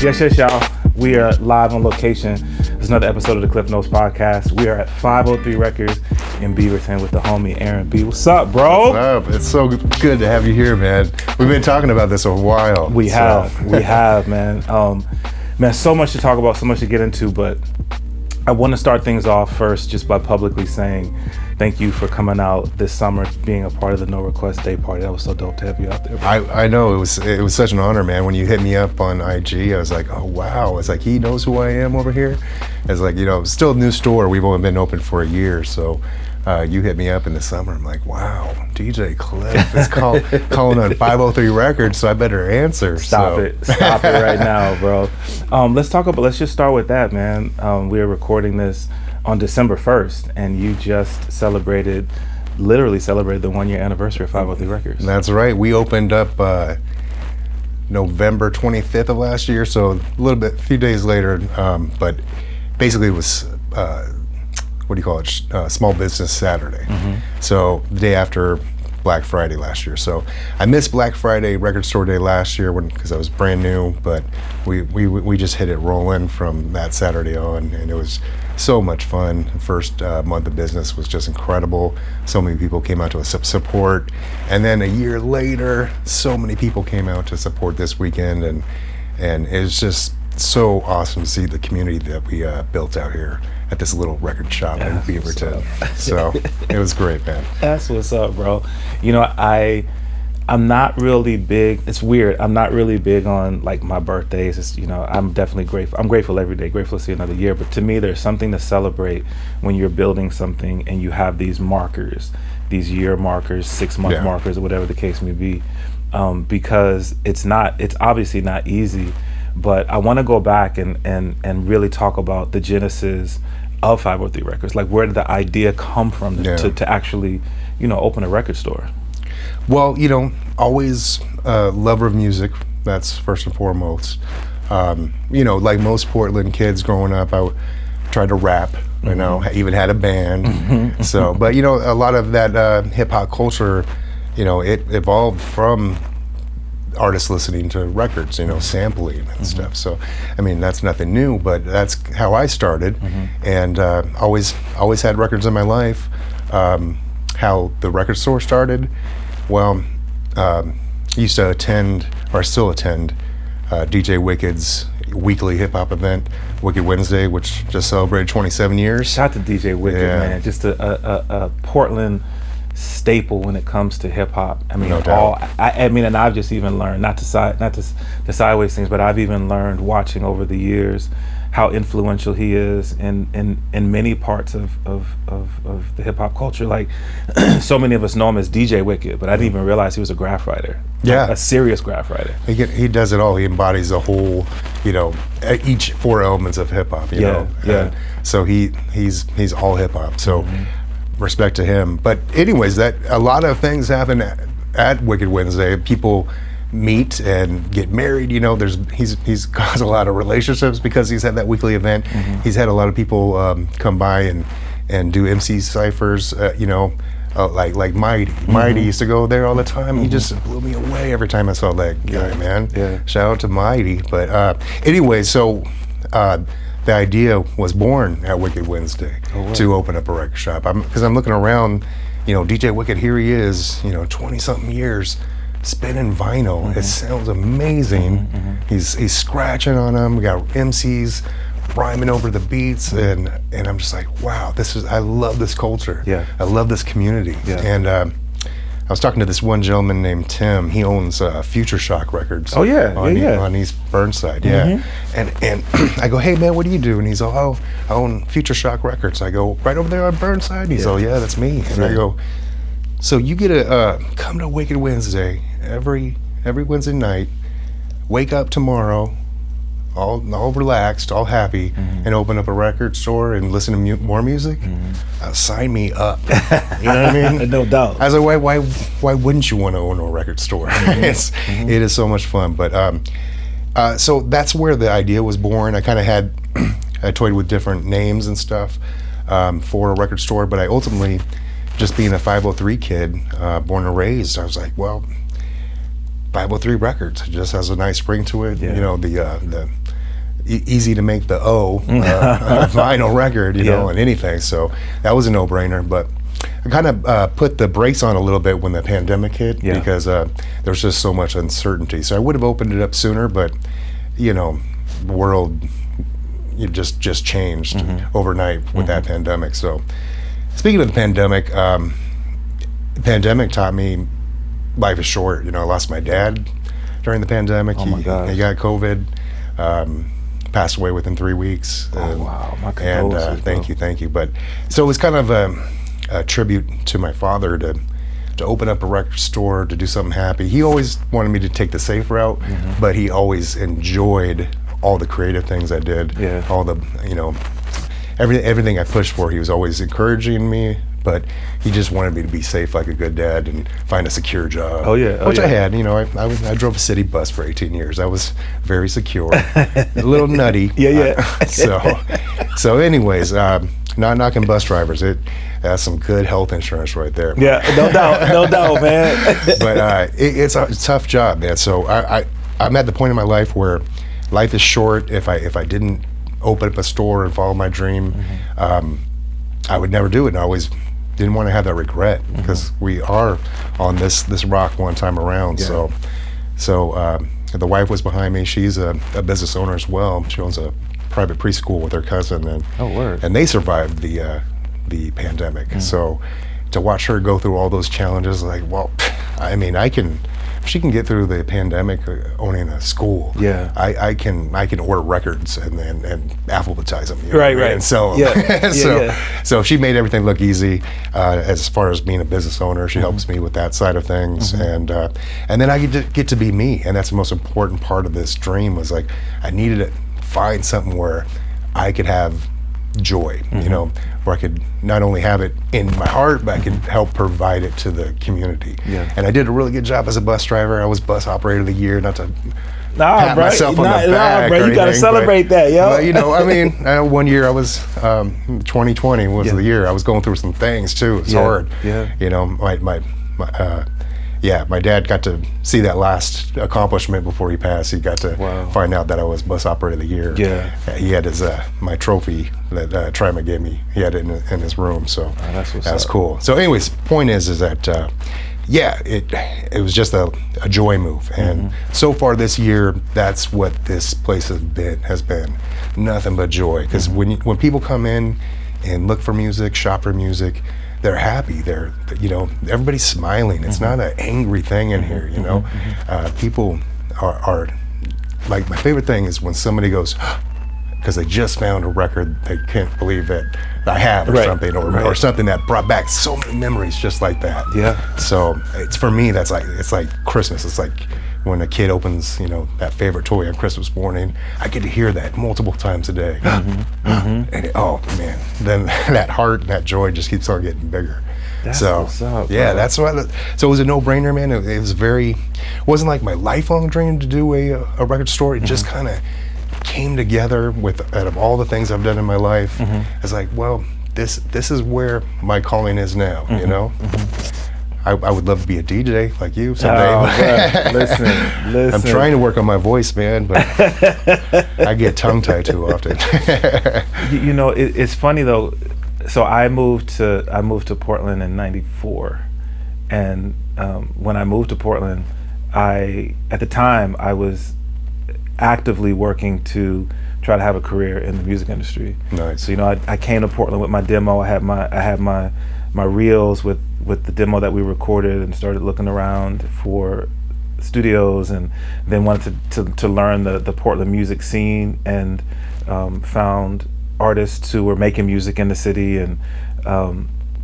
Yes, y'all. We are live on location. It's another episode of the Klyph Notes podcast. We are at 503 Records in Beaverton with the homie Aaron B. What's up, bro? What's up? It's so good to have you here, man. We've been talking about this a while. We have, man. Man, so much to talk about, so much to get into, but I want to start things off first just by publicly saying thank you for coming out this summer, being a part of the No Request Day party. That was so dope to have you out there, bro. I know, it was such an honor, man. When you hit me up on IG, I was like, oh wow. It's like, he knows who I am over here. It's like, still a new store. We've only been open for a year, so you hit me up in the summer. I'm like, wow, DJ Klyph is calling on 503 Records, so I better answer. Stop it right now, bro. Let's just start with that, man. We are recording this on December 1st, and you just literally celebrated the 1 year anniversary of 503 Records. That's right. We opened up November 25th of last year, so a few days later, but basically it was Small Business Saturday. Mm-hmm. So the day after Black Friday last year. So I missed Black Friday Record Store Day last year because I was brand new, but we just hit it rolling from that Saturday on, and it was so much fun. The first month of business was just incredible. So many people came out to support, and then a year later, so many people came out to support this weekend, and it was just so awesome to see the community that we built out here at this little record shop in Beaverton. So it was great, man. That's what's up, bro. I'm not really big. It's weird. I'm not really big on like my birthdays. It's, I'm definitely grateful. I'm grateful every day. Grateful to see another year. But to me, there's something to celebrate when you're building something and you have these markers, these year markers, 6-month markers, or whatever the case may be, because it's obviously not easy. But I want to go back and really talk about the genesis of 503 Records. Like, where did the idea come from to actually, open a record store? Well, always a lover of music. That's first and foremost. Like most Portland kids growing up, I tried to rap. I even had a band. So, but a lot of that hip hop culture, it evolved from artists listening to records, sampling and stuff. So, that's nothing new, but that's how I started, and always had records in my life. How the record store started, well, used to attend, or still attend, DJ Wicked's weekly hip hop event, Wicked Wednesday, which just celebrated 27 years. Shout out to DJ Wicked, man. Just a Portland staple when it comes to hip hop. No doubt. And I've just even learned, not to sideways things, but I've even learned watching over the years how influential he is in many parts of the hip hop culture. Like, so many of us know him as DJ Wicked, but I didn't even realize he was a graph writer. Yeah, a serious graph writer. He does it all. He embodies the whole, each 4 elements of hip hop. Yeah. And so he's all hip hop. So. Respect to him. But anyways, that a lot of things happen at Wicked Wednesday. People meet and get married. He's caused a lot of relationships because he's had that weekly event. He's had a lot of people come by and do MC ciphers. Like Mighty used to go there all the time. He just blew me away every time I saw that guy, man. Yeah. Shout out to Mighty. But anyway, so the idea was born at Wicked Wednesday to open up a record shop. Because I'm looking around, DJ Wicked, here he is, 20-something years, spinning vinyl. It sounds amazing. He's scratching on them. We got MCs rhyming over the beats, and I'm just like, wow, I love this culture. Yeah. I love this community. Yeah. And I was talking to this one gentleman named Tim. He owns Future Shock Records. Oh yeah, on East Burnside. Yeah, and I go, hey man, what do you do? And he's I own Future Shock Records. I go, right over there on Burnside. And he's yeah, that's me. And I go, so you get to come to Wicked Wednesday every Wednesday night. Wake up tomorrow, all relaxed, all happy, and open up a record store and listen to more music. Sign me up. You know what I mean? No doubt. I was like, why wouldn't you want to own a record store? It is so much fun. But so that's where the idea was born. I kind of I toyed with different names and stuff for a record store, but I ultimately, just being a 503 kid, born and raised, I was like, well, 503 Records. It just has a nice ring to it. Yeah. easy to make the vinyl record, you know, and anything. So that was a no-brainer. But I kind of put the brakes on a little bit when the pandemic hit because there's just so much uncertainty. So I would have opened it up sooner, but you know, the world just changed overnight with that pandemic. So speaking of the pandemic, taught me life is short. You know, I lost my dad during the pandemic. Oh my gosh. He got COVID. Passed away within 3 weeks. Oh wow, my condolences. And thank you. But so it was kind of a tribute to my father to open up a record store, to do something happy. He always wanted me to take the safe route, but he always enjoyed all the creative things I did. Yeah. All the, you know, everything I pushed for. He was always encouraging me, but he just wanted me to be safe like a good dad and find a secure job. Which I had. You know, I drove a city bus for 18 years. I was very secure, a little nutty. So anyways, not knocking bus drivers. That's some good health insurance right there. Yeah, no doubt, man. But it's a tough job, man. So I'm at the point in my life where life is short. If I didn't open up a store and follow my dream, I would never do it. And I always didn't want to have that regret because we are on this rock one time around. So the wife was behind me. She's a business owner as well. She owns a private preschool with her cousin, and they survived the pandemic. So to watch her go through all those challenges, like, well, I mean, if she can get through the pandemic owning a school, I can order records and alphabetize them. You know, right. And sell them. So she made everything look easy as far as being a business owner. She helps me with that side of things, and then I get to be me, and that's the most important part of this dream. Was like I needed to find something where I could have joy, you know, where I could not only have it in my heart, but I could help provide it to the community. And I did a really good job as a bus driver. I was bus operator of the year, not to pat myself on the back. Bro, you gotta celebrate that, yo. But you know, I mean, one year I was 2020 was the year I was going through some things too. It's hard. You know, my dad got to see that last accomplishment before he passed. He got to find out that I was bus operator of the year. He had his my trophy that Trima gave me. He had it in his room, so that was cool. So anyways, point is that it was just a joy move, and so far this year, that's what this place has been nothing but joy. Because when people come in and look for music, shop for music, they're happy. They're, you know, everybody's smiling. It's not an angry thing in here, you know. People are like, my favorite thing is when somebody goes, because they just found a record they can't believe that I have, or something, or something that brought back so many memories just like that. So it's, for me, it's like Christmas. It's like when a kid opens, you know, that favorite toy on Christmas morning. I get to hear that multiple times a day. And oh man, then that heart and that joy just keeps on getting bigger. That's what's up, that's why. So it was a no-brainer, man. It was it wasn't like my lifelong dream to do a record store. It just kind of came together out of all the things I've done in my life. It's like, well, this is where my calling is now, you know. I would love to be a DJ like you someday. Listen. I'm trying to work on my voice, man, but I get tongue-tied too often. You know, it's funny though. So I moved to Portland in '94, and when I moved to Portland, at the time I was actively working to try to have a career in the music industry. Nice. So you know, I came to Portland with my demo. I had my reels with the demo that we recorded, and started looking around for studios, and then wanted to learn the Portland music scene, and found artists who were making music in the city. And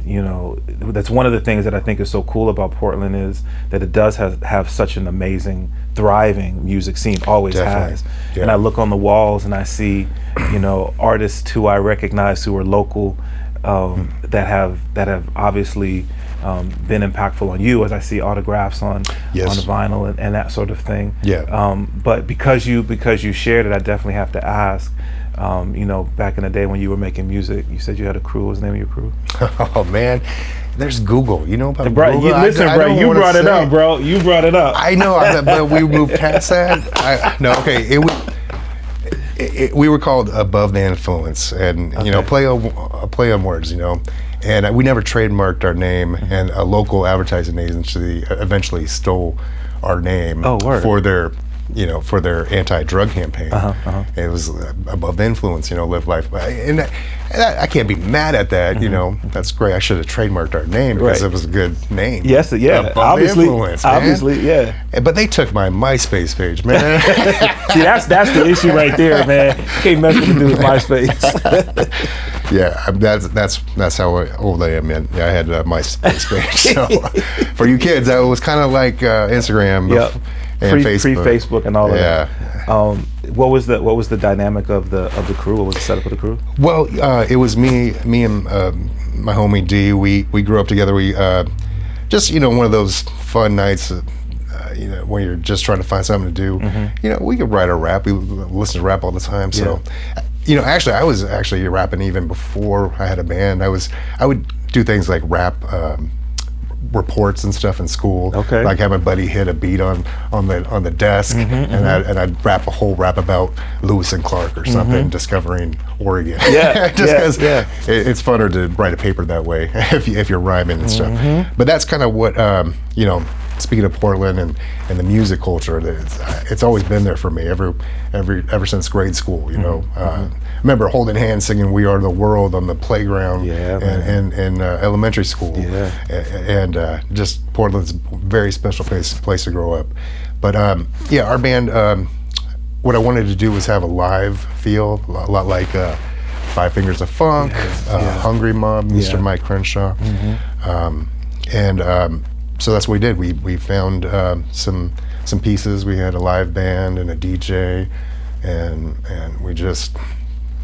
you know, that's one of the things that I think is so cool about Portland, is that it does have such an amazing, thriving music scene, always has. And I look on the walls and I see, you know, artists who I recognize who are local, that have obviously been impactful on you, as I see autographs on the vinyl and that sort of thing. But because you shared it, I definitely have to ask, you know, back in the day when you were making music, you said you had a crew. What was the name of your crew? Oh man, there's Google. You know about Google? Listen, bro, you brought it up, bro. You brought it up. I know, but we moved past that. we were called Above the Influence, and you know, play on words, you know. And we never trademarked our name, and a local advertising agency eventually stole our name for their, you know, for their anti-drug campaign. It was Above the Influence, you know, live life. And I can't be mad at that, you know. That's great. I should have trademarked our name because it was a good name. Yes, yeah. Above obviously, the Influence, man. obviously, yeah. But they took my MySpace page, man. See, that's the issue right there, man. Can't mess with the dude with MySpace. Yeah, that's how old I am, man. Yeah, I had a MySpace page. So for you kids, that was kind of like Instagram. Yep. And Facebook. Pre-Facebook and all of that. What was the dynamic of the crew? What was the setup of the crew? Well, it was me and my homie D. We grew up together. We just, you know, one of those fun nights, you know, when you're just trying to find something to do. You know, we could write a rap. We listen to rap all the time. So, you know, actually, I was actually rapping even before I had a band. I would do things like rap reports and stuff in school. Like have my buddy hit a beat on the desk, and I'd rap a whole rap about Lewis and Clark or something, discovering Oregon. Just because it's funner to write a paper that way if you're rhyming and stuff. But that's kind of what you know. Speaking of Portland and the music culture, it's always been there for me ever since grade school. You know, I remember holding hands singing "We Are the World" on the playground in elementary school. And just Portland's a very special place to grow up. But yeah, our band. What I wanted to do was have a live feel, a lot like Five Fingers of Funk, Hungry Mob, Mr. Mike Crenshaw, so that's what we did. We found some pieces. We had a live band and a DJ, and we just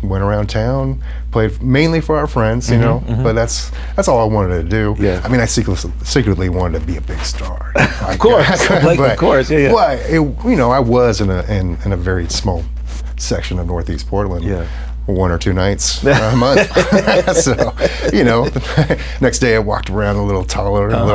went around town, played mainly for our friends, you know. But that's all I wanted to do. I mean, I secretly wanted to be a big star. Of course, of course, But you know, I was in a very small section of Northeast Portland. 1 or 2 nights a month. So, you know, next day I walked around a little taller, a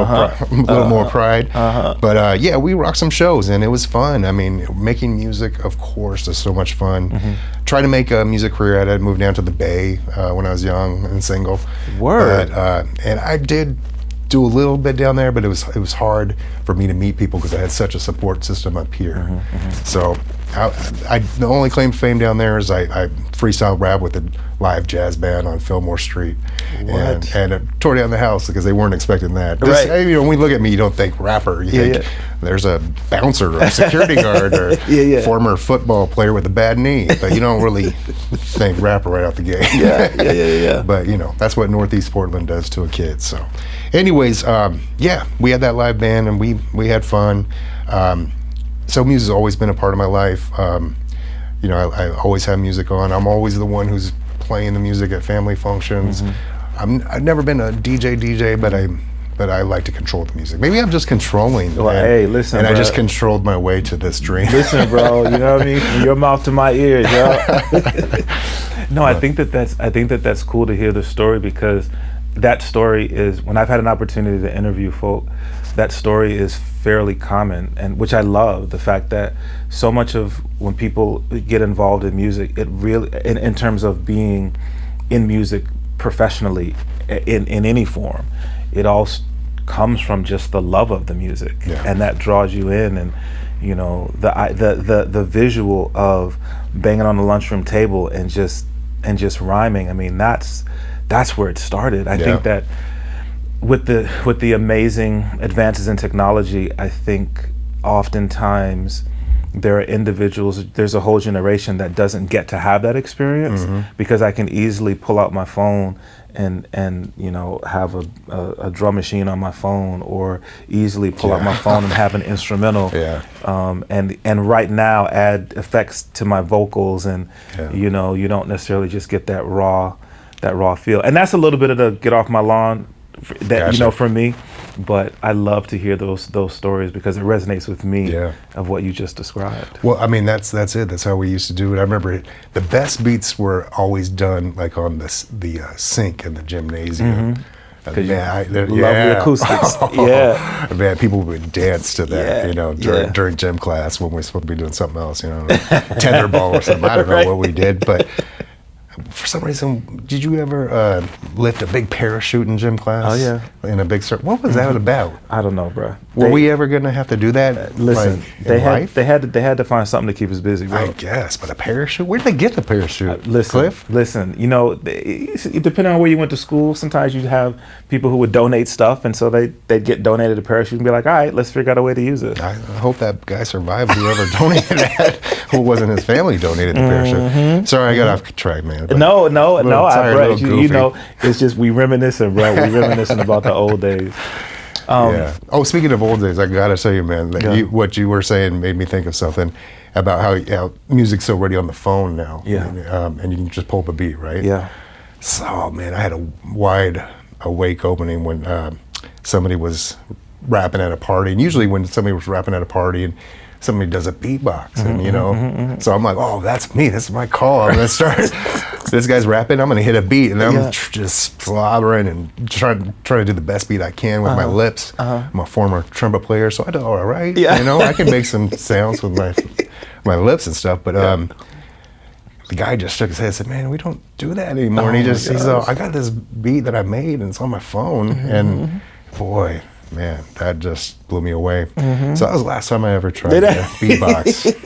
little more pride. But yeah, we rocked some shows and it was fun. I mean, making music, of course, is so much fun. Tried to make a music career. I had moved down to the Bay when I was young and single. And I did do a little bit down there, but it was hard for me to meet people because I had such a support system up here. So the only claim to fame down there is I freestyle rap with a live jazz band on Fillmore Street, and tore down the house because they weren't expecting that. You know, when you look at me, you don't think rapper. You think there's a bouncer or a security guard or former football player with a bad knee, but you don't really think rapper right out the gate. But you know, that's what Northeast Portland does to a kid. So, anyways, yeah, we had that live band and we had fun. So music's always been a part of my life. You know, I always have music on. I'm always the one who's playing the music at family functions. I've never been a DJ, but I like to control the music. Maybe I'm just controlling. Well, hey, listen, I just controlled my way to this dream. Listen, bro, you know what I mean? From your mouth to my ears, yo. No, I think that's cool to hear the story, because that story is, when I've had an opportunity to interview folk, that story is fairly common, and which I love, the fact that so much of when people get involved in music, it really, in terms of being in music professionally in any form, it all comes from just the love of the music, and that draws you in. And you know, the visual of banging on the lunchroom table and just rhyming, I mean, that's where it started. I think that with the amazing advances in technology, I think oftentimes there are individuals, there's a whole generation that doesn't get to have that experience, because I can easily pull out my phone and you know, have a drum machine on my phone, or easily pull out my phone and have an instrumental, and right now add effects to my vocals, and you know, you don't necessarily just get that raw feel. And that's a little bit of the get off my lawn you know, for me. But I love to hear those stories, because it resonates with me of what you just described. Well, I mean, that's it. That's how we used to do it. I remember the best beats were always done like on the sink in the gymnasium. Because you love the yeah. acoustics. Yeah. Man, people would dance to that, Yeah, you know, yeah. during gym class when we're supposed to be doing something else, you know, tetherball or something. I don't know Right. what we did, but for some reason, did you ever lift a big parachute in gym class? Oh, yeah. In a big circle? What was that about? I don't know, bro. Were we ever going to have to do that? Listen, like, they in had life? they had to find something to keep us busy, bro. I guess, but a parachute? Where did they get the parachute? Listen. You know, depending on where you went to school, sometimes you'd have people who would donate stuff, and so they'd get donated a parachute and be like, all right, let's figure out a way to use it. I hope that guy survived. Whoever donated that, who wasn't his family donated the parachute. Sorry, I got off track, man. but- No, tired, bro, little you goofy. know, it's just we reminiscing, bro. We reminiscing about the old days. Yeah. Oh, speaking of old days, I gotta tell you, man, that Yeah. what you were saying made me think of something about how music's so ready on the phone now. Yeah. And you can just pull up a beat, right? Yeah. So, man, I had a wide awake opening when somebody was rapping at a party. And usually when somebody was rapping at a party and somebody does a beatbox, and you know, so I'm like, oh, that's me. This is my call. I'm gonna start. This guy's rapping. I'm gonna hit a beat, and I'm just slobbering and trying to do the best beat I can with my lips. I'm a former trumpet player, so I do all right. Yeah. You know, I can make some sounds with my lips and stuff. But the guy just shook his head and said, "Man, we don't do that anymore." And he's all, "I got this beat that I made, and it's on my phone." And boy, man, that just blew me away. So that was the last time I ever tried to beatbox.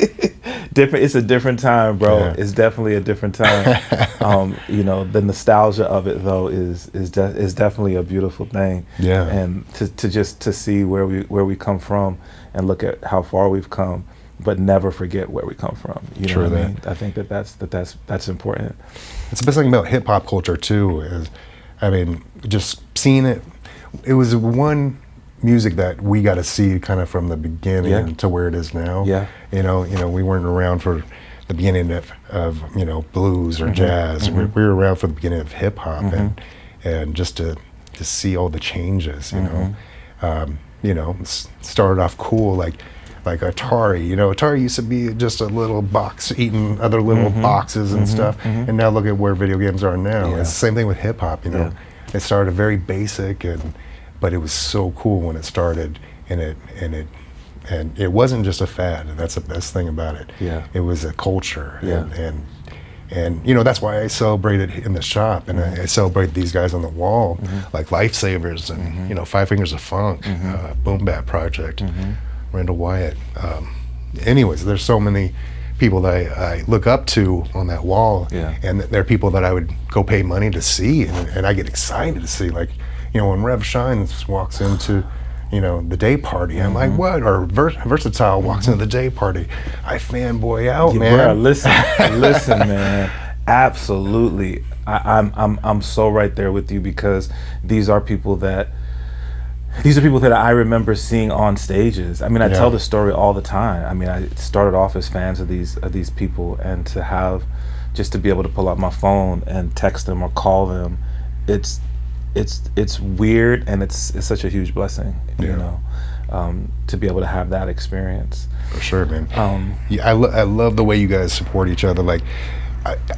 It's a different time, bro. Yeah. It's definitely a different time. You know, the nostalgia of it though is definitely a beautiful thing. Yeah. And to see where we come from and look at how far we've come, but never forget where we come from. You know what I mean? I think that's important. It's the best thing about hip hop culture too. Is, I mean, just seeing it. It was one music that we got to see kind of from the beginning to where it is now. Yeah. You know, we weren't around for the beginning of you know, blues or jazz. We were around for the beginning of hip hop, and just to see all the changes. You know, started off cool like Atari. You know, Atari used to be just a little box eating other little boxes and stuff, and now look at where video games are now. Yeah. It's the same thing with hip hop. You know, it started very basic but it was so cool when it started, and it wasn't just a fad, and that's the best thing about it. Yeah. It was a culture, Yeah. and you know, that's why I celebrate it in the shop, and I celebrate these guys on the wall, like Lifesavers and you know, Five Fingers of Funk, Boom Bap Project, Randall Wyatt. Anyways, there's so many people that I look up to on that wall, and they're people that I would go pay money to see, and I get excited to see, like, you know, when Rev Shines walks into, you know, the day party, I'm like, what? Or Versatile walks into the day party, I fanboy out, man. Bro, listen, man. Absolutely, I'm so right there with you, because these are people that I remember seeing on stages. I mean, I tell the story all the time. I mean, I started off as fans of these people, and to be able to pull out my phone and text them or call them, it's weird, and it's such a huge blessing, you know, to be able to have that experience. For sure, man. I love the way you guys support each other. Like,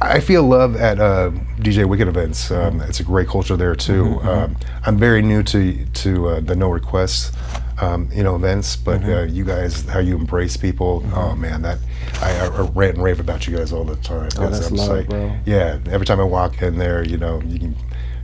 I feel love at DJ Wicked events. It's a great culture there too. I'm very new to the No Requests, you know, events, but you guys, how you embrace people. Oh man, that I rant and rave about you guys all the time. Oh, that's love, bro. Yeah, every time I walk in there, you know, you can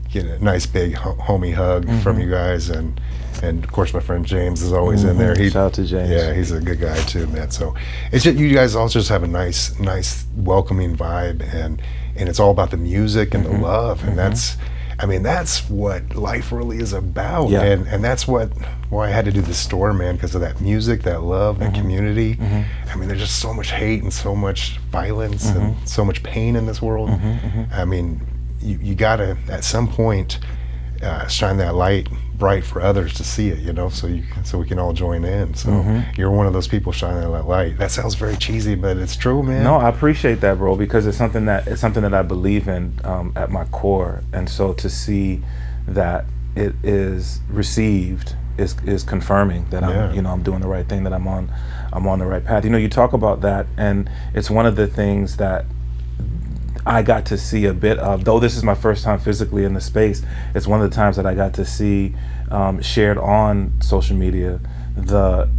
get a nice big homie hug from you guys, and of course my friend James is always in there. Shout out to James. Yeah, he's a good guy too, man. So it's just, you guys also just have a nice welcoming vibe, and it's all about the music and the love, and that's what life really is about. And that's why I had to do the store, man, because of that music, that love, that community. I mean, there's just so much hate and so much violence and so much pain in this world. I mean, you gotta at some point shine that light bright for others to see it, you know, so we can all join in. So you're one of those people shining that light. That sounds very cheesy, but it's true, man. No, I appreciate that, bro, because it's something that I believe in at my core, and so to see that it is received is confirming that I'm doing the right thing, that I'm on the right path. You know, you talk about that, and it's one of the things that I got to see a bit of, though this is my first time physically in the space, it's one of the times that I got to see shared on social media the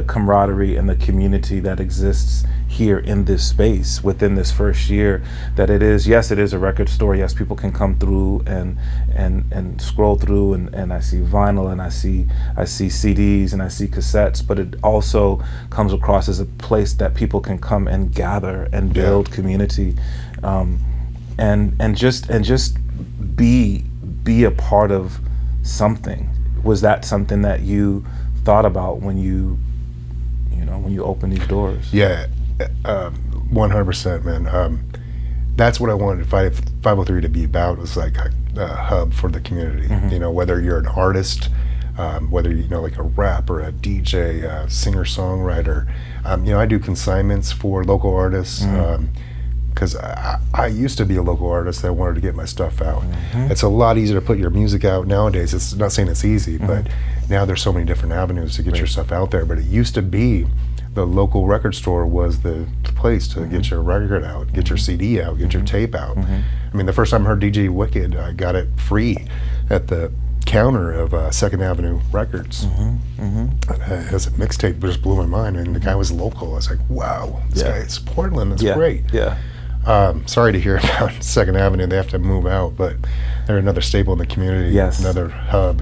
camaraderie and the community that exists here in this space within this first year. That it is, yes, it is a record store. Yes, people can come through and scroll through, and I see vinyl, and I see CDs, and I see cassettes, but it also comes across as a place that people can come and gather and build community, and just be a part of something. Was that something that you thought about when you open these doors? Yeah, 100%, man. That's what I wanted 503 to be about. Was like a hub for the community. Whether you're an artist, whether like a rapper, a DJ, a singer-songwriter. I do consignments for local artists. Because I used to be a local artist that wanted to get my stuff out. It's a lot easier to put your music out nowadays. It's not saying it's easy, but now there's so many different avenues to get your stuff out there. But it used to be the local record store was the place to get your record out, get your CD out, get your tape out. I mean, the first time I heard DJ Wicked, I got it free at the counter of 2nd Avenue Records. As a mixtape, just blew my mind. And the guy was local. I was like, wow, this guy is Portland. That's great. Sorry to hear about 2nd Avenue. They have to move out, but they're another staple in the community. Another hub,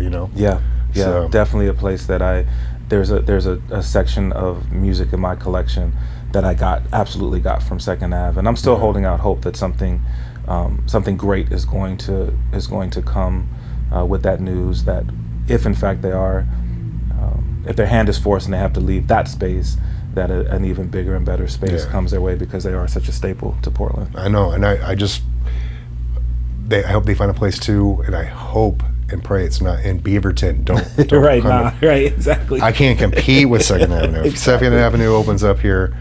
So, definitely a place that there's a section of music in my collection that I absolutely got from 2nd Ave, and I'm still holding out hope that something great is going to come with that news, that if in fact they are, if their hand is forced and they have to leave that space, that an even bigger and better space comes their way, because they are such a staple to Portland. I know, and I hope they find a place too, and I hope and pray it's not in Beaverton. Don't right, right, exactly. I can't compete with 2nd Avenue. If 2nd Avenue opens up here,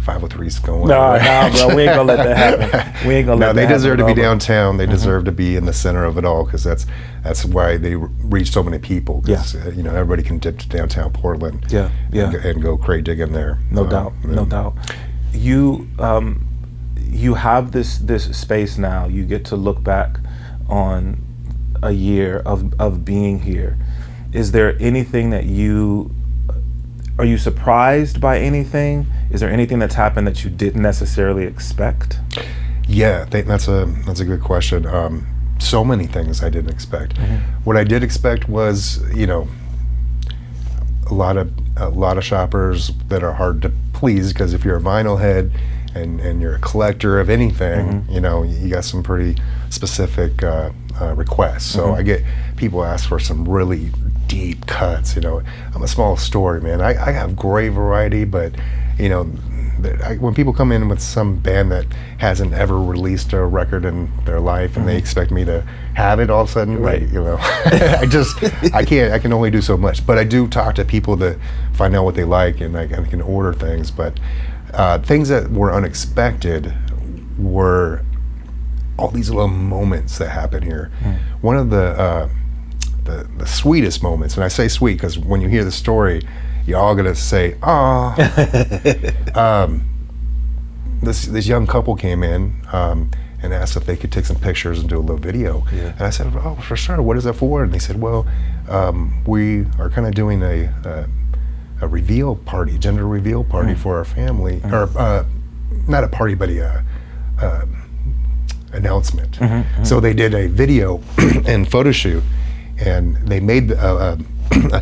503's going. Nah, bro, we ain't gonna let that happen. We ain't gonna let that happen. They deserve to be downtown. They deserve to be in the center of it all, because that's why they reach so many people. Because everybody can dip to downtown Portland. And go crate digging there. No doubt. You have this space now. You get to look back on a year of being here. Is there anything that are you surprised by anything? Is there anything that's happened that you didn't necessarily expect? Yeah, that's a good question. So many things I didn't expect. What I did expect was, a lot of shoppers that are hard to please, because if you're a vinyl head and you're a collector of anything, you got some pretty specific requests. So I get people ask for some really deep cuts. I'm a small store, man. I have great variety, but when people come in with some band that hasn't ever released a record in their life and they expect me to have it all of a sudden, right? I can only do so much. But I do talk to people to find out what they like, and I can order things. But things that were unexpected were all these little moments that happen here. One of the sweetest moments, and I say sweet because when you hear the story, you're all gonna say, "Ah." This young couple came in and asked if they could take some pictures and do a little video. And I said, "Oh, for sure. What is that for?" And they said, "Well, we are kind of doing a reveal party, gender reveal party for our family, or not a party, but a announcement." So they did a video and photo shoot, and they made a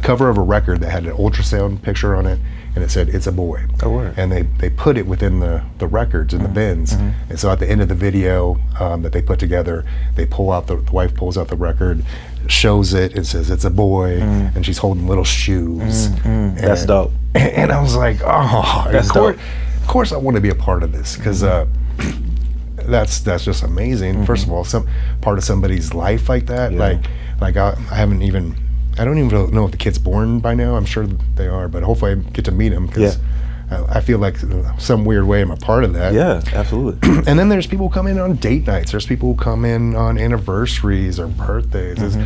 cover of a record that had an ultrasound picture on it, and it said, "It's a boy." Oh, word. And they put it within the records in the bins. And so at the end of the video that they put together, they pull out the wife pulls out the record, shows it, and says, "It's a boy," and she's holding little shoes. That's dope. And I was like, oh, of course I want to be a part of this, because that's just amazing. First of all, some part of somebody's life like that. Like I don't even know if the kid's born by now. I'm sure they are, but hopefully I get to meet him, because I feel like some weird way I'm a part of that. Yeah, absolutely. And then there's people who come in on date nights. There's people who come in on anniversaries or birthdays.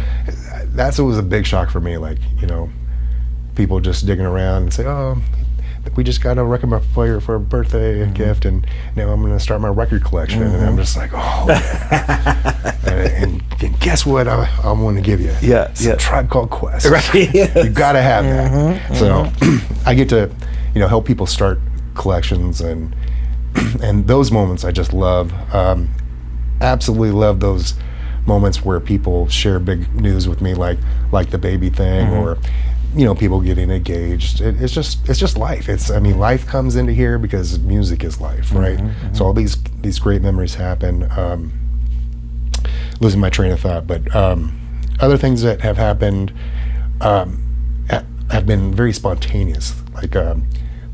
That's always a big shock for me. Like, people just digging around and say, "Oh, we just got a record player for a birthday gift, and now I'm going to start my record collection. And I'm just like, oh, yeah. and guess what I want to give you? Some Tribe Called Quest. Right. You got to have that. So I get to, help people start collections, and those moments I just love. Absolutely love those moments where people share big news with me, like the baby thing, or people getting engaged. It's just life. Life comes into here because music is life, right? So all these great memories happen. Losing my train of thought, but other things that have happened have been very spontaneous. Like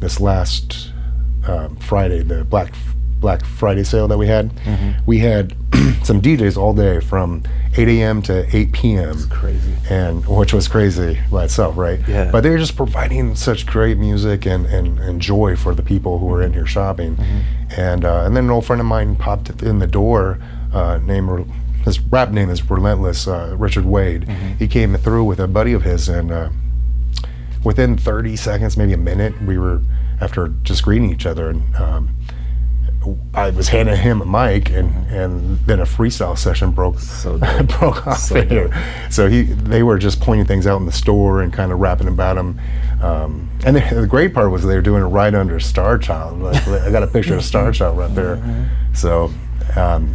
this last Friday, the Black Friday sale that we had. We had some DJs all day from 8 a.m. to 8 p.m. That's crazy. And which was crazy by itself, right? Yeah. But they were just providing such great music and joy for the people who were in here shopping. And then an old friend of mine popped in the door, his rap name is Relentless, Richard Wade. He came through with a buddy of his, and within 30 seconds, maybe a minute, we were, after just greeting each other, and I was handing him a mic, and then a freestyle session broke off. So they were just pointing things out in the store and kind of rapping about them. And the great part was they were doing it right under Star Child. Like, I got a picture of Star Child right there. So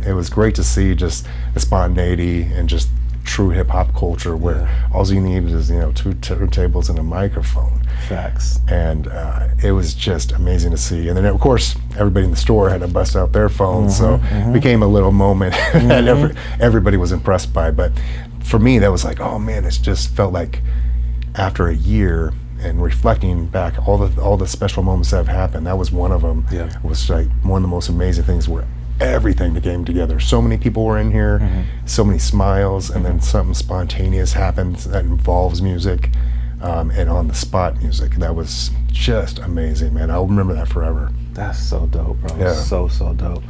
it was great to see just the spontaneity and just true hip hop culture where all you need is 2 turntables and a microphone. Facts. And it was just amazing to see. And then of course everybody in the store had to bust out their phones, so it became a little moment that everybody was impressed by. But for me, that was like, oh man, it just felt like after a year and reflecting back all the special moments that have happened, that was one of them. It was like one of the most amazing things where everything that came together. So many people were in here, so many smiles, and then something spontaneous happened that involves music, and on the spot music. That was just amazing, man. I'll remember that forever. That's so dope, bro. Yeah. So dope.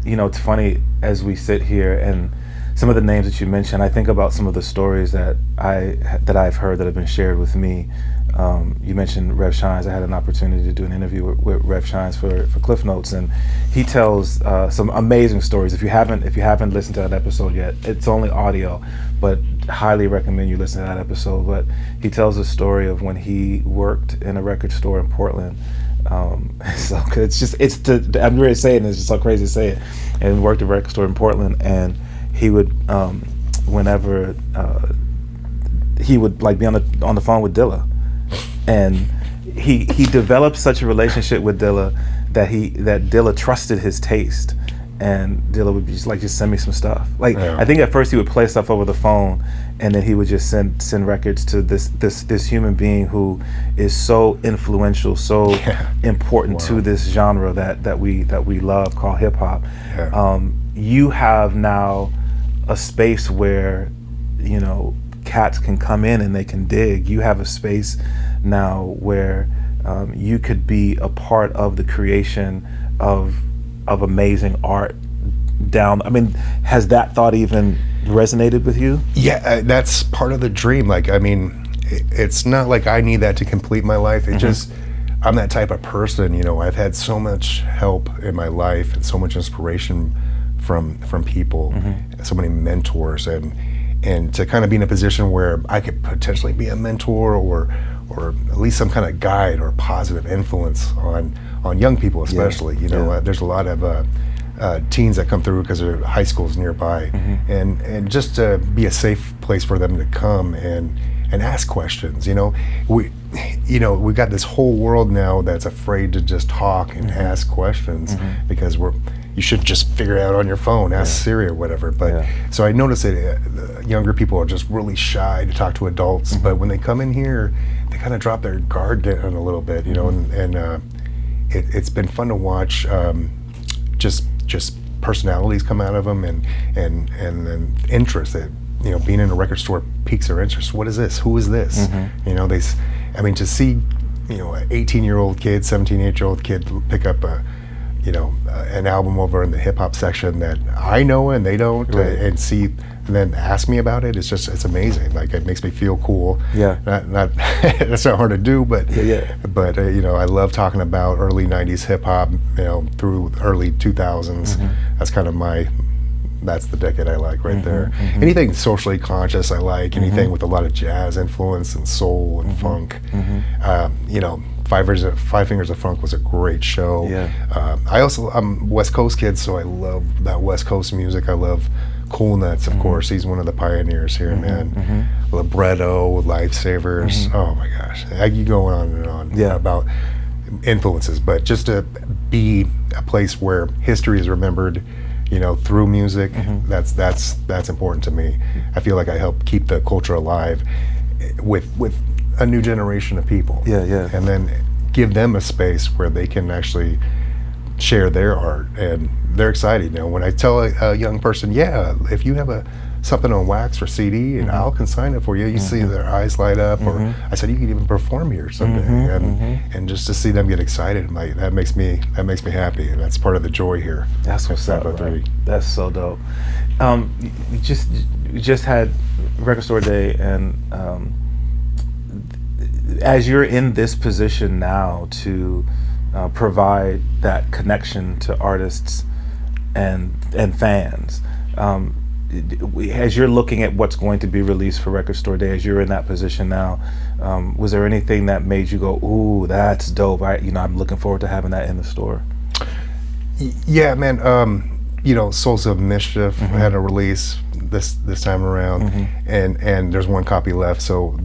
It's funny as we sit here and some of the names that you mentioned, I think about some of the stories that I've heard that have been shared with me. You mentioned Rev Shines. I had an opportunity to do an interview with Rev Shines for Klyph Notes, and he tells some amazing stories. If you haven't listened to that episode yet, it's only audio, but highly recommend you listen to that episode. But he tells a story of when he worked in a record store in Portland. I'm ready to say it, and it's just so crazy to say it. And worked at a record store in Portland, and he would whenever he would like be on the phone with Dilla. And he developed such a relationship with Dilla that Dilla trusted his taste, and Dilla would just send me some stuff. I think at first he would play stuff over the phone, and then he would just send records to this human being who is so influential, so important to this genre that we love called hip hop. You have now a space where cats can come in and they can dig. You have a space now where you could be a part of the creation of amazing art has that thought even resonated with you? Yeah, that's part of the dream. It's not like I need that to complete my life. It just, I'm that type of person, I've had so much help in my life and so much inspiration from people, so many mentors, and to kind of be in a position where I could potentially be a mentor or at least some kind of guide or positive influence on young people, especially. There's a lot of teens that come through because there are high schools nearby, and just to be a safe place for them to come and ask questions. We've got this whole world now that's afraid to just talk and ask questions because you should just figure it out on your phone, ask Siri or whatever. But so I noticed that younger people are just really shy to talk to adults, but when they come in here, they kind of drop their guard down a little bit, and it's been fun to watch just personalities come out of them, and then interest that being in a record store piques their interest. What is this? Who is this? To see an 18-year-old kid, 17-year-old kid pick up an album over in the hip hop section that I know and they don't, and see and then ask me about it. It's amazing. Like, it makes me feel cool. Yeah. Not that's not hard to do, but but you know, I love talking about early '90s hip hop, you know, through early 2000s. That's kind of that's the decade I like right there. Anything socially conscious I like. Anything with a lot of jazz influence and soul and funk. You know, Five Fingers of Funk was a great show. I'm West Coast kid, so I love that West Coast music. I love Cool Nuts, of course. He's one of the pioneers here, man. Libretto, Lifesavers. Oh my gosh, I could go on and on about influences, but just to be a place where history is remembered, you know, through music, that's important to me. I feel like I help keep the culture alive with a new generation of people. And then give them a space where they can actually share their art, and they're excited. You know, when I tell a young person, if you have something on wax or CD, and I'll consign it for you, you see their eyes light up. Or I said, you could even perform here someday, and just to see them get excited, like, that makes me happy, and that's part of the joy here. That's what's up. Right? That's so dope. You just had Record Store Day, and as you're in this position now to provide that connection to artists and fans, as you're looking at what's going to be released for Record Store Day, as you're in that position now, was there anything that made you go, "Ooh, that's dope"? I'm looking forward to having that in the store. Yeah, man. You know, Souls of Mischief had a release this time around, and there's one copy left, so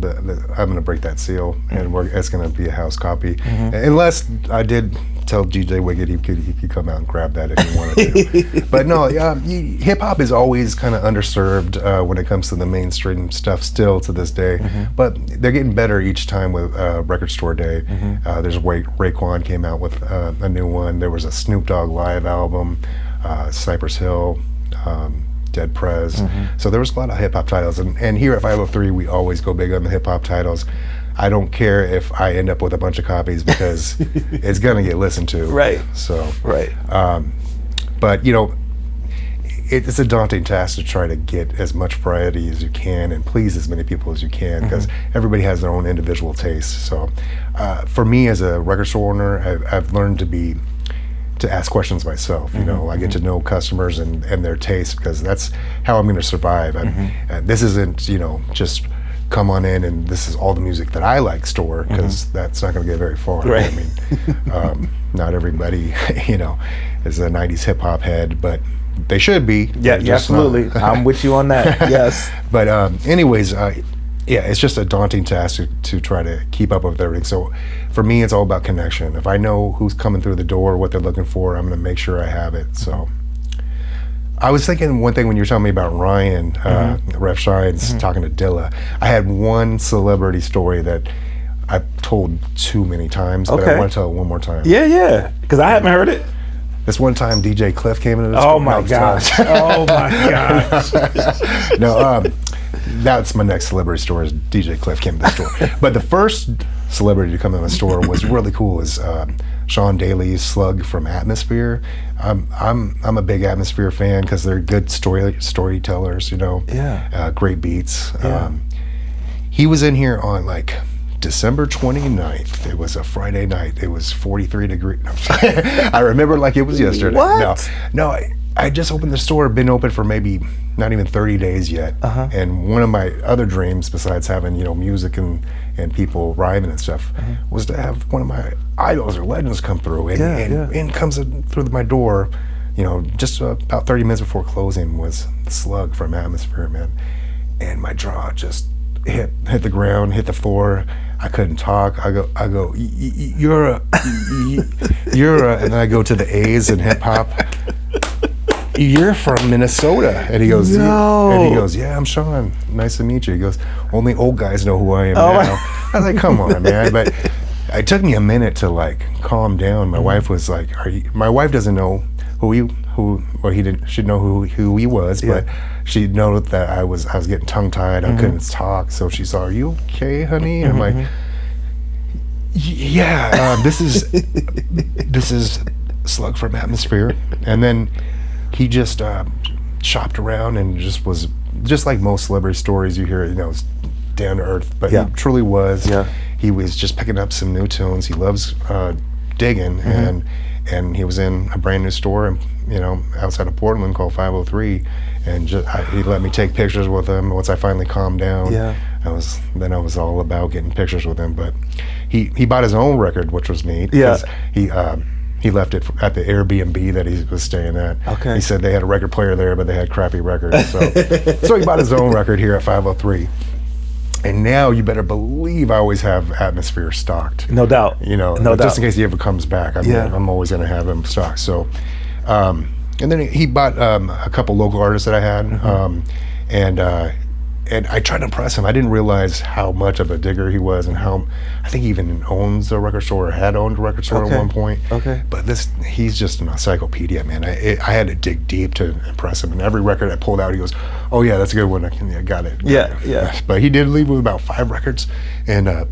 I'm gonna break that seal, and it's gonna be a house copy, unless I did tell DJ Wicked he could come out and grab that if he wanted to. But no, hip hop is always kind of underserved when it comes to the mainstream stuff still to this day, but they're getting better each time with Record Store Day. There's Raekwon came out with a new one. There was a Snoop Dogg live album, Cypress Hill, Dead Prez. So there was a lot of hip hop titles, and here at 503 we always go big on the hip hop titles. I don't care if I end up with a bunch of copies because it's gonna get listened to. Right. So. Right. But you know, it's a daunting task to try to get as much variety as you can and please as many people as you can, because everybody has their own individual tastes. So for me as a record store owner, I've learned to ask questions myself. You know, I get to know customers and their tastes, because that's how I'm going to survive. This isn't, you know, just come on in and this is all the music that I like store, because that's not going to get very far. Right. I mean, not everybody, you know, is a 90s hip hop head, but they should be. Yeah, absolutely. I'm with you on that. Yes. But anyways, it's just a daunting task to try to keep up with everything. So for me, it's all about connection. If I know who's coming through the door, what they're looking for, I'm going to make sure I have it. So I was thinking one thing when you were telling me about Ryan, Ref Shines, talking to Dilla. I had one celebrity story that I've told too many times, but I want to tell it one more time. Yeah, because I haven't heard it. This one time, DJ Klyph came into the store. Oh my gosh! Oh my gosh! No, that's my next celebrity story. Is DJ Klyph came to the store. But the first celebrity to come in the store was really cool. Is Sean Daly's Slug from Atmosphere. I'm a big Atmosphere fan because they're good storytellers. You know, great beats. He was in here on like December 29th. It was a Friday night. It was 43 degrees. No, I remember like it was yesterday. What? No, I just opened the store, been open for maybe not even 30 days yet. And one of my other dreams, besides having, you know, music and people rhyming and stuff, was to have one of my idols or legends come through. And in comes through my door, you know, just about 30 minutes before closing was Slug from Atmosphere, man. And my jaw just hit the ground, hit the floor. I couldn't talk. I go, you're a, and then I go to the A's in hip hop. You're from Minnesota, and he goes, yeah, I'm Sean. Nice to meet you. He goes, only old guys know who I am now. I was like, come on, man. But it took me a minute to like calm down. My wife was like, my wife doesn't know she'd know who he was, but she'd know that I was getting tongue tied. I couldn't talk, so she saw, "Are you okay, honey?" And I'm like, "Yeah, this is Slug from Atmosphere." And then he just shopped around and just was just like most celebrity stories you hear, it's down to earth, but Yeah. he truly was. Yeah. He was just picking up some new tunes. He loves digging, and he was in a brand new store, outside of Portland called 503, and he let me take pictures with him. Once I finally calmed down, Yeah. I was all about getting pictures with him. But he bought his own record, which was neat. Yeah. He left it at the Airbnb that he was staying at. Okay. He said they had a record player there, but they had crappy records. So he bought his own record here at 503. And now you better believe I always have Atmosphere stocked. No doubt. No doubt. Just in case he ever comes back. I'm always going to have him stocked. So, and then he bought a couple local artists that I had, and I tried to impress him. I didn't realize how much of a digger he was, and how I think he even owns a record store, or had owned a record store at one point. Okay. But he's just an encyclopedia, man. I had to dig deep to impress him. And every record I pulled out, he goes, "Oh yeah, that's a good one. I got it." Yeah. But he did leave with about 5 records and a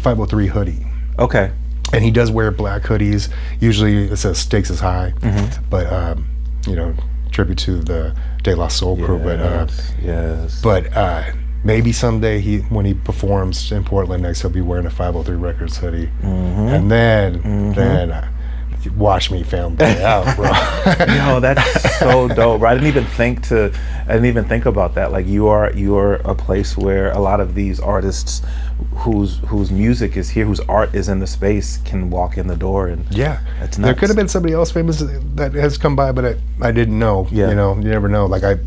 503 hoodie. Okay. And he does wear black hoodies. Usually it says "Stakes is High," but tribute to the De La Soul crew. Yes. But maybe someday when he performs in Portland next, he'll be wearing a 503 Records hoodie, and then watch me film play out, bro. That's so dope. I didn't even think about that. Like you are a place where a lot of these artists whose music is here, whose art is in the space, can walk in the door, and that's nuts. There could have been somebody else famous that has come by, but I didn't know. Yeah. You never know. Like I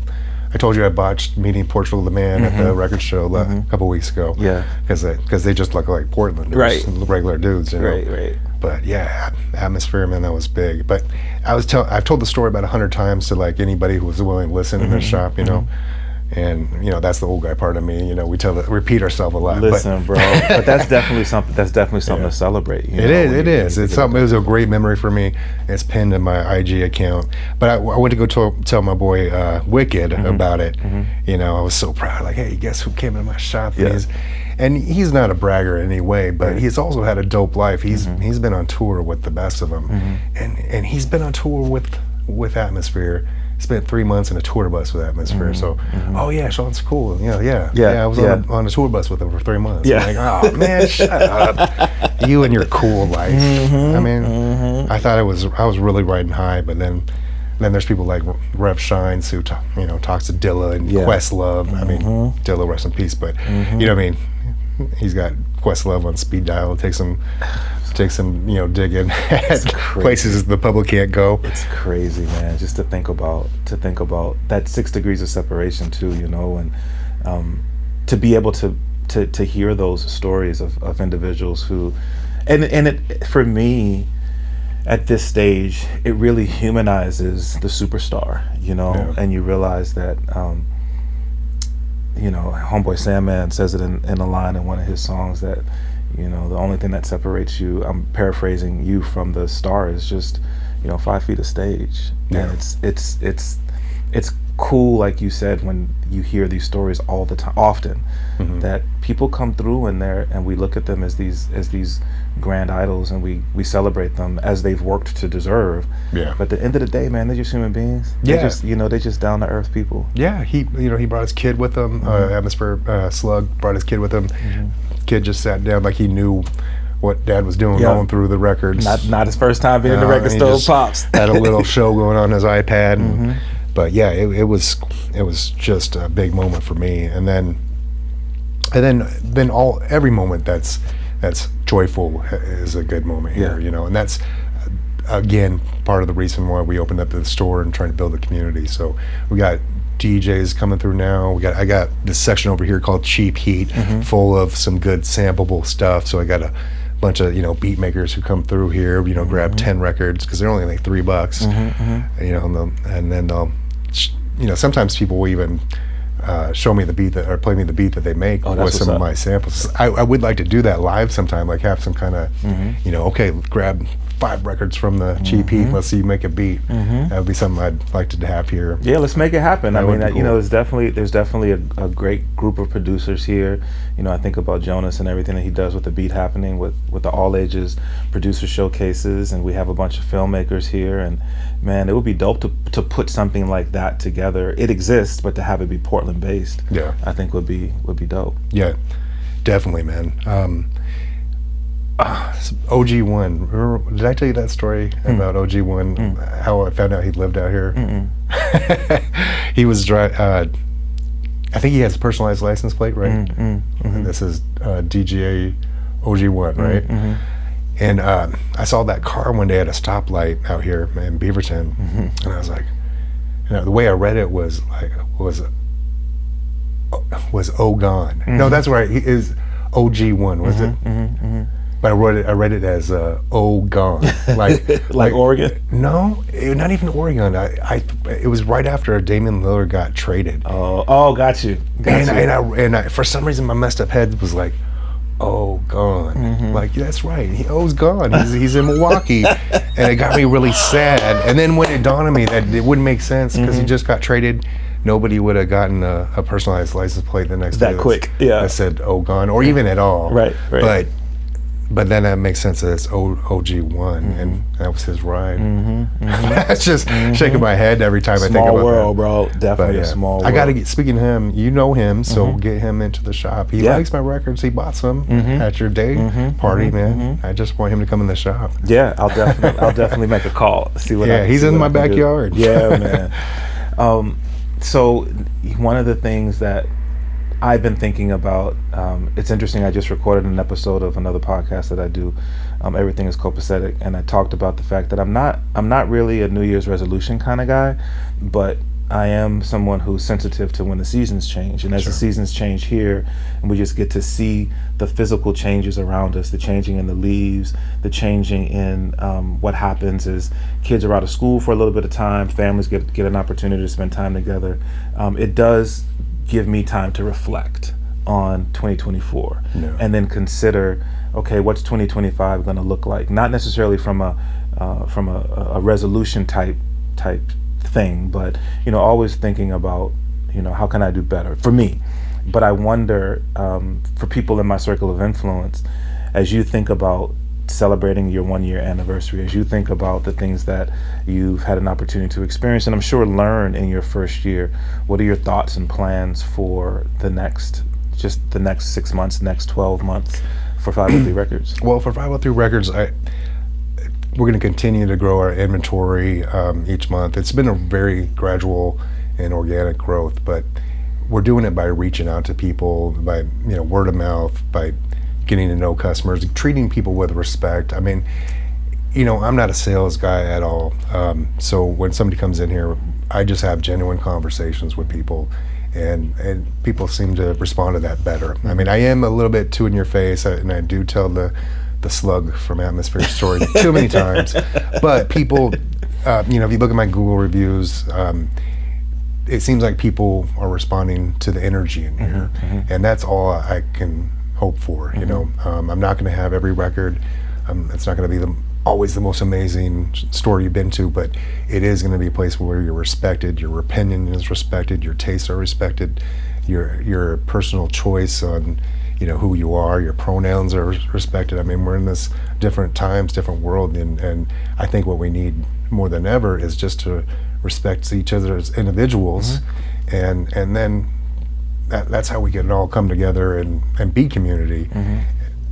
told you I botched meeting Portugal the Man at the record show a couple weeks ago. Yeah. Because they just look like Portland. Right. Regular dudes. Right. But yeah, Atmosphere, man, that was big. But I've told the story about 100 times to like anybody who was willing to listen in the shop, and that's the old guy part of me. We repeat ourselves a lot. Listen, bro, but that's definitely something. That's definitely something to celebrate. It is. It's something. It was a great memory for me. It's pinned in my IG account. But I went to go tell my boy Wicked about it. I was so proud. Like, hey, guess who came in my shop? And he's not a bragger in any way, but he's also had a dope life. He's been on tour with the best of them, and he's been on tour with Atmosphere. Spent 3 months in a tour bus with Atmosphere. So, oh yeah, Sean's cool. Yeah. I was on a tour bus with him for 3 months. Yeah. I'm like, oh man, shut up. You and your cool life. I mean, I thought I was really riding high, but then there's people like Rev Shines who talks to Dilla and Questlove. I mean, Dilla, rest in peace, but you know what I mean. He's got Questlove on speed dial. Takes him digging at places the public can't go. It's crazy, man. Just to think about that 6 degrees of separation too, and to be able to hear those stories of individuals who, and it, for me, at this stage, it really humanizes the superstar, and you realize that. Homeboy Sandman says it in a line in one of his songs that, the only thing that separates you, I'm paraphrasing, you from the star is just, 5 feet of stage. Yeah. And it's cool, like you said, when you hear these stories all the time, often, that people come through and we look at them as these grand idols, and we celebrate them as they've worked to deserve. Yeah. But at the end of the day, man, they're just human beings. Yeah. They're just down to earth people. Yeah. He brought his kid with him. Atmosphere Slug brought his kid with him. Kid just sat down like he knew what Dad was doing, going through the records. Not his first time being in the record store, pops. Had a little show going on his iPad, but yeah, it was just a big moment for me. And then every moment that's joyful is a good moment here, and that's again part of the reason why we opened up the store and trying to build a community. So we got DJs coming through now. I got this section over here called Cheap Heat, full of some good sampleable stuff. So I got a bunch of beat makers who come through here, grab 10 records because they're only like $3, and then they'll sometimes people will even show me the beat or play me the beat that they make with some of my samples. I would like to do that live sometime, like have some kind of okay, grab 5 records from the GP. Let's see you make a beat. That would be something I'd like to have here. Yeah, let's make it happen. I mean, cool. you know, there's definitely a great group of producers here. You know, I think about Jonas and everything that he does with the Beat Happening, with the all ages producer showcases, and we have a bunch of filmmakers here. And man, it would be dope to put something like that together. It exists, but to have it be Portland based, Yeah, I think would be dope. yeah, definitely, man. OG1. Remember, did I tell you that story about OG1? How I found out he lived out here? He was I think he has a personalized license plate, right? This is DJ OG1, right? And I saw that car one day at a stoplight out here in Beaverton, and I was like, you know, the way I read it was "Oh Gone." No, that's right. He is OG1, was it? But I read it as "Oh Gone," like Oregon. No, not even Oregon. It was right after Damian Lillard got traded. Oh, got you. And I, for some reason, my messed up head was like, "Oh, gone." Like, that's right. Oh's gone. He's in Milwaukee, and it got me really sad. And then when it dawned on me that it wouldn't make sense because he just got traded, nobody would have gotten a personalized license plate the next day that quick. Yeah, that said "Oh, gone," or even at all. Right. But then that makes sense that it's OG1, and that was his ride. That's just shaking my head every time I think about Small world, that. bro. Definitely a small world. I got to get, speaking of him, you know him, so get him into the shop. He likes my records. He bought some at your day party, man. I just want him to come in the shop. Yeah, I'll definitely make a call. See what he's in my backyard. Yeah, man. So one of the things that I've been thinking about, it's interesting, I just recorded an episode of another podcast that I do, Everything is Copacetic, and I talked about the fact that I'm not really a New Year's resolution kind of guy, but I am someone who's sensitive to when the seasons change. And as the seasons change here, and we just get to see the physical changes around us, the changing in the leaves, the changing in what happens is kids are out of school for a little bit of time, families get an opportunity to spend time together. It does give me time to reflect on 2024 and then consider, okay, what's 2025 going to look like? Not necessarily from a resolution type thing, but you know, always thinking about, you know, how can I do better for me? But I wonder, for people in my circle of influence, as you think about celebrating your 1-year anniversary, as you think about the things that you've had an opportunity to experience and I'm sure learn in your first year, what are your thoughts and plans for the next 6 months, next 12 months for 503 Records? Well, for 503 Records, we're going to continue to grow our inventory each month. It's been a very gradual and organic growth, but we're doing it by reaching out to people, by word of mouth, by getting to know customers, treating people with respect. I mean, I'm not a sales guy at all. So when somebody comes in here, I just have genuine conversations with people, and people seem to respond to that better. I mean, I am a little bit too in your face, and I do tell the slug from Atmosphere story too many times. But people, if you look at my Google reviews, it seems like people are responding to the energy in here, and that's all I can hope for. I'm not going to have every record. It's not going to be always the most amazing store you've been to, but it is going to be a place where you're respected, your opinion is respected, your tastes are respected, your personal choice on who you are, your pronouns are respected. I mean, we're in this different times, different world, and I think what we need more than ever is just to respect each other as individuals, and then that's how we can all come together and be community.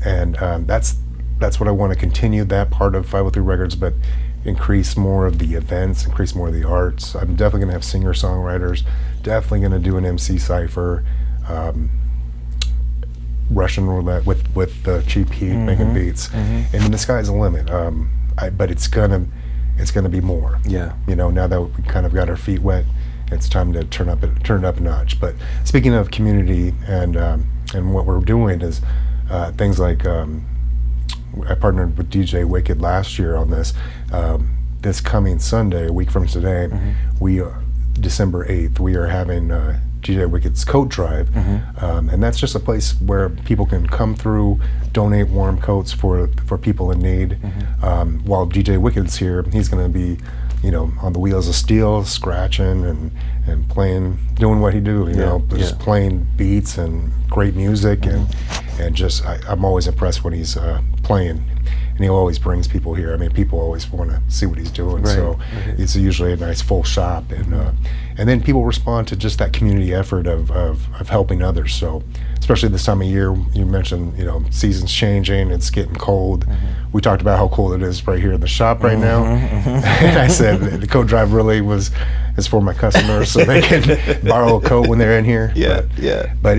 And that's what I want to continue, that part of 503 Records, but increase more of the events, increase more of the arts. I'm definitely going to have singer-songwriters, definitely going to do an MC cypher, Russian roulette with the Cheap Heat making beats. And the sky's the limit. But it's gonna be more. Yeah. Now that we kind of got our feet wet, it's time to turn it up a notch. But speaking of community and what we're doing is things like I partnered with DJ Wicked last year on this. This coming Sunday, a week from today, we December 8th, we are having DJ Wicked's coat drive, and that's just a place where people can come through, donate warm coats for people in need. While DJ Wicked's here, he's going to be, you know, on the wheels of steel, scratching and playing, doing what he do, you know, just playing beats and great music, and just I'm always impressed when he's playing. And he always brings people here. I mean, people always want to see what he's doing. So it's usually a nice full shop, and then people respond to just that community effort of helping others. So especially this time of year, you mentioned, you know, seasons changing, it's getting cold. We talked about how cold it is right here in the shop right now, and I said the coat drive really is for my customers so they can borrow a coat when they're in here. But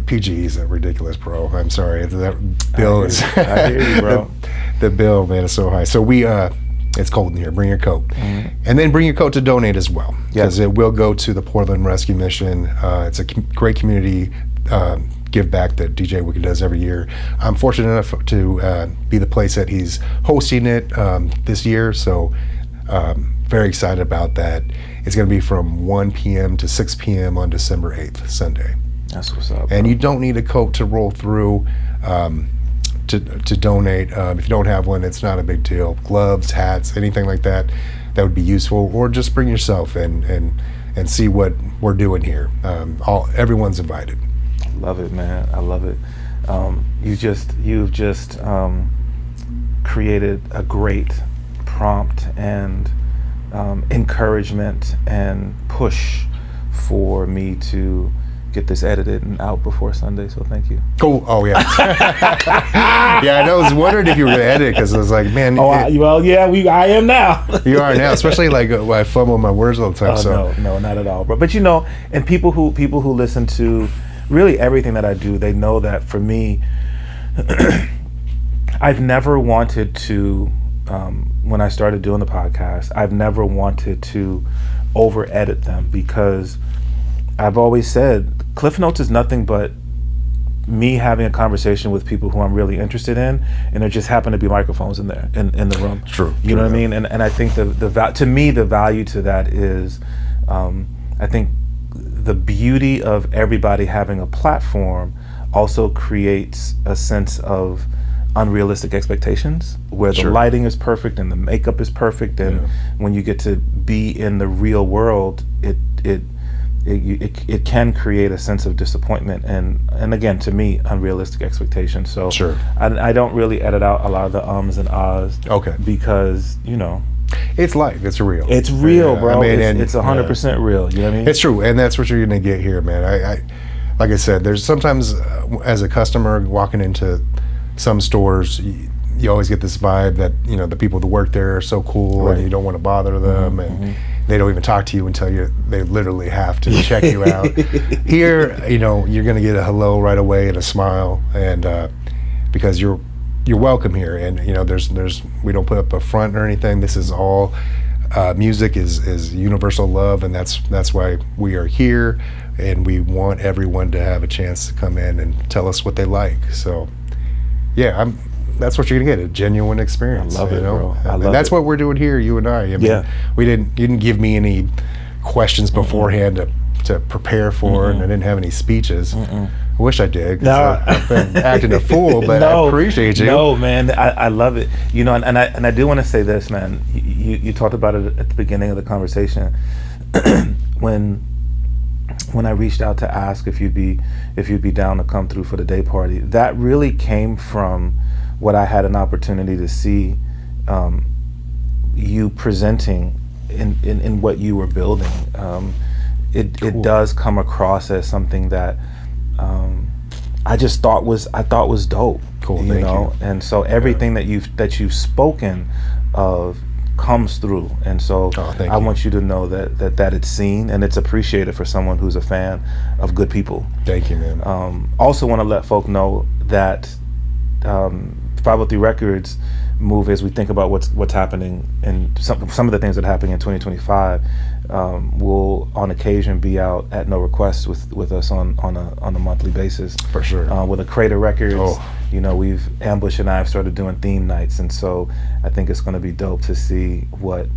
PG is a ridiculous, bro. I'm sorry. That bill is. I hear you, bro. The bill, man, is so high. So it's cold in here. Bring your coat, and then bring your coat to donate as well, because it will go to the Portland Rescue Mission. It's a great community give back that DJ Wicked does every year. I'm fortunate enough to be the place that he's hosting it this year. So very excited about that. It's going to be from 1 p.m. to 6 p.m. on December 8th, Sunday. That's what's up. And you don't need a coat to roll through to donate. If you don't have one, it's not a big deal. Gloves, hats, anything like that would be useful. Or just bring yourself and see what we're doing here. Everyone's invited. Love it, man. I love it. You've just created a great prompt and encouragement and push for me to get this edited and out before Sunday, so thank you. Cool. Oh, yeah. Yeah, I was wondering if you were going to edit, because I was like, man. I am now. You are now, especially like when I fumble my words all the time. No, not at all, bro. But you know, and people who listen to really everything that I do, they know that for me, I've never wanted to, when I started doing the podcast, I've never wanted to over edit them, because I've always said Klyph Notes is nothing but me having a conversation with people who I'm really interested in, and there just happen to be microphones in there in the room. True. You know what I mean? And I think to me the value to that is, I think the beauty of everybody having a platform also creates a sense of unrealistic expectations, where the lighting is perfect and the makeup is perfect, and when you get to be in the real world, it can create a sense of disappointment and again, to me, unrealistic expectations. So I don't really edit out a lot of the ums and ahs. Okay. Because, you know, it's life. It's real. It's real, bro. I mean, it's 100% real. You know what I mean? It's true, and that's what you're gonna get here, man. I like I said, there's sometimes as a customer walking into some stores, you always get this vibe that, you know, the people that work there are so cool, and you don't want to bother them, and they don't even talk to you until they literally have to check you out. Here, you know, you're gonna get a hello right away and a smile, and because you're welcome here, and you know, there's we don't put up a front or anything. This is all music is universal love, and that's why we are here, and we want everyone to have a chance to come in and tell us what they like. So yeah, that's what you're gonna get, a genuine experience. I love it, bro. That's what we're doing here, you and I. I mean, you didn't give me any questions beforehand to prepare for, and I didn't have any speeches. I wish I did. No, I've been acting a fool, but I appreciate you. No, man, I love it. You know, and I do want to say this, man. You talked about it at the beginning of the conversation when I reached out to ask if you'd be down to come through for the day party. That really came from what I had an opportunity to see you presenting in what you were building. It does come across as something that I thought was dope. Cool, you know. And so everything that you've spoken of comes through, and so I want you to know that it's seen and it's appreciated for someone who's a fan of good people. Thank you, man. Also want to let folk know that 503 Records move, as we think about what's happening and some of the things that are happening in 2025, will on occasion be out at no request with us on a monthly basis. For sure. With a Crater Records, you know, Ambush and I have started doing theme nights, and so I think it's going to be dope to see what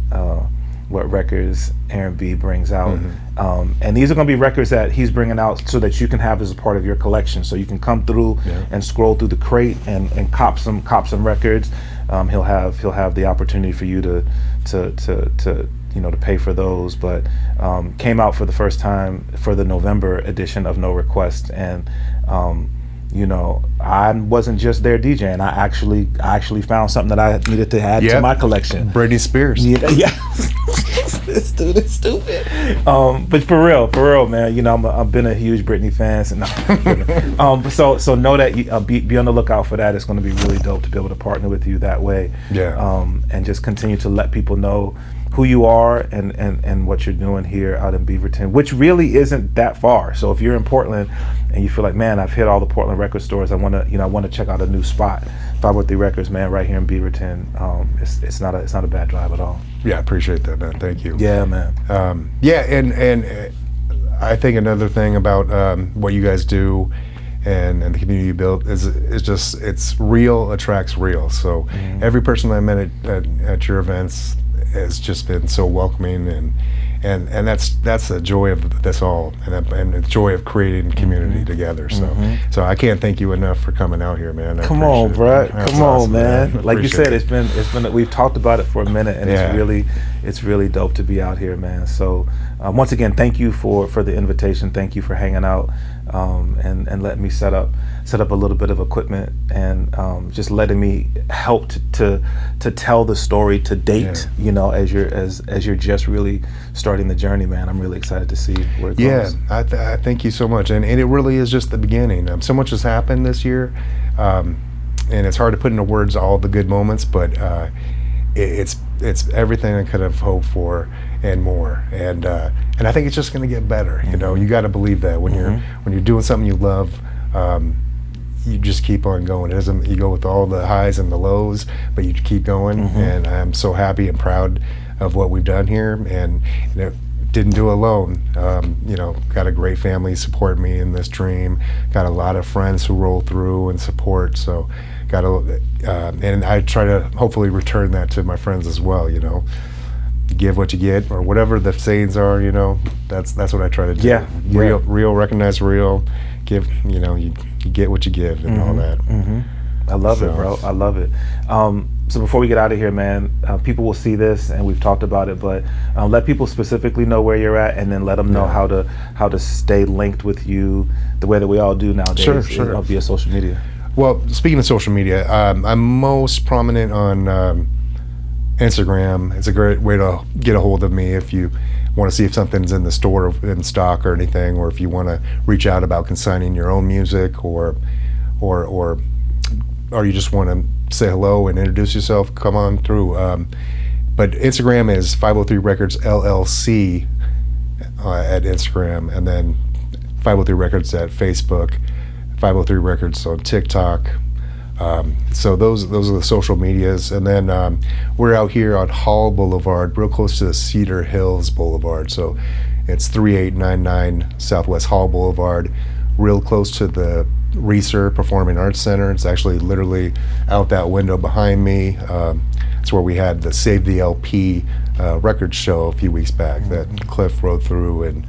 what records Aaron B brings out. And these are going to be records that he's bringing out so that you can have as a part of your collection. So you can come through and scroll through the crate and cop some records. He'll have the opportunity for you to pay for those. But came out for the first time for the November edition of No Request, and I wasn't just there DJing. I actually found something that I needed to add to my collection. Britney Spears. Yeah. This dude is stupid. But for real, man. I've been a huge Britney fan. So know that you, be on the lookout for that. It's going to be really dope to be able to partner with you that way. Yeah. And just continue to let people know who you are and what you're doing here out in Beaverton, which really isn't that far. So if you're in Portland and you feel like, man, I've hit all the Portland record stores, I want to check out a new spot. 503 Records, man, right here in Beaverton. It's not a bad drive at all. Yeah, I appreciate that, man. Thank you. Yeah, man. And I think another thing about what you guys do and the community you built is just, it's real attracts real. So every person I met at your events has just been so welcoming, and that's the joy of this all, and the joy of creating community together. So I can't thank you enough for coming out here, man. Come on, bro. Come on, man. Like you said, it. it's been we've talked about it for a minute, and it's really dope to be out here, man. So once again, thank you for the invitation. Thank you for hanging out and letting me set up a little bit of equipment, and just letting me help to tell the story to date. As you're just really starting the journey, man. I'm really excited to see where it goes. I thank you so much, and it really is just the beginning. So much has happened this year, and it's hard to put into words all the good moments, but it's everything I could have hoped for and more, and I think it's just going to get better. You got to believe that when you're doing something you love. You just keep on going. It doesn't, you go with all the highs and the lows, but you keep going. And I'm so happy and proud of what we've done here, and didn't do it alone. Got a great family support me in this dream. Got a lot of friends who roll through and support. So and I try to hopefully return that to my friends as well. Give what you get, or whatever the sayings are. That's what I try to do. Real, recognize real. Give, you get what you give, and all that. I love it, bro. I love it. So before we get out of here, man, people will see this, and we've talked about it, but let people specifically know where you're at, and then let them know how to stay linked with you the way that we all do nowadays. Sure. Via social media. Well, speaking of social media, I'm most prominent on Instagram. It's a great way to get a hold of me if you want to see if something's in the store in stock or anything, or if you want to reach out about consigning your own music, or you just want to say hello and introduce yourself, come on through. But Instagram is 503 Records LLC at Instagram, and then 503 Records at Facebook, 503 Records on TikTok. So those are the social medias, and then we're out here on Hall Boulevard, real close to the Cedar Hills Boulevard. So it's 3899 Southwest Hall Boulevard, real close to the Reeser Performing Arts Center. It's actually literally out that window behind me. It's where we had the Save the LP record show a few weeks back that Klyph rode through, and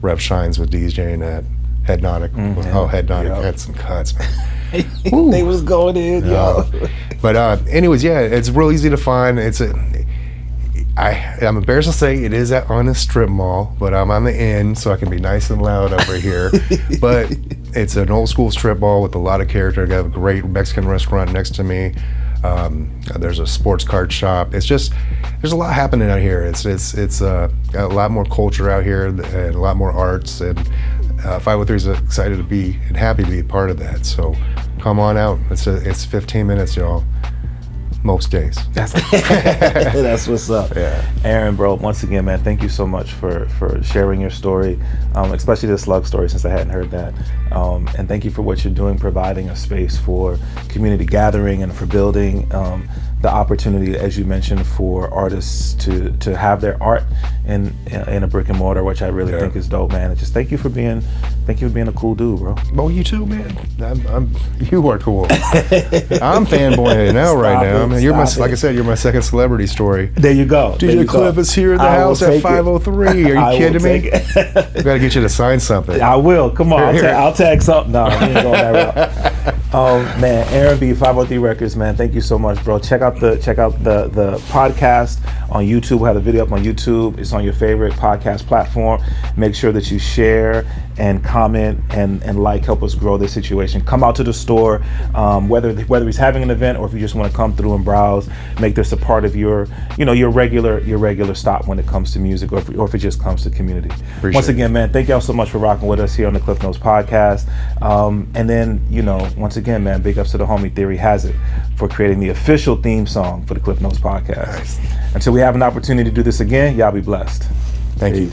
Rev Shines with DJing at Headnotic. Headnotic had some cuts, man. They was going in, yo. But anyways, it's real easy to find. I'm embarrassed to say it is on a strip mall, but I'm on the end, so I can be nice and loud over here. But it's an old school strip mall with a lot of character. I got a great Mexican restaurant next to me. There's a sports card shop. There's a lot happening out here. It's got a lot more culture out here and a lot more arts, and 503 is excited to be and happy to be a part of that. So come on out. It's 15 minutes, y'all. Most days. That's what's up. Yeah. Aaron, bro, once again, man, thank you so much for sharing your story, especially the slug story, since I hadn't heard that. And thank you for what you're doing, providing a space for community gathering and for building the opportunity, as you mentioned, for artists to have their art in a brick and mortar, which I really think is dope, man. And just thank you for being a cool dude, bro. Well, you too, man. You are cool. I'm fanboying now right now. I mean, you're like I said, you're my second celebrity story. There you go. DJ Klyph is here in the house at 503. Are you kidding me? We gotta get you to sign something. I will. Come on, I'll tag something. No, we ain't going that route. Man, Aaron B, 503 Records, man. Thank you so much, bro. Check out the podcast on YouTube. We'll have the video up on YouTube. It's on your favorite podcast platform. Make sure that you share and comment and like, help us grow this situation. Come out to the store, whether he's having an event or if you just want to come through and browse, make this a part of your regular stop when it comes to music, or if it just comes to community. Once again, man, thank y'all so much for rocking with us here on the Klyph Notes podcast. And then, once again, man, big ups to the homie Theory Hazit for creating the official theme song for the Klyph Notes podcast. Nice. Until we have an opportunity to do this again, y'all be blessed. Thank you.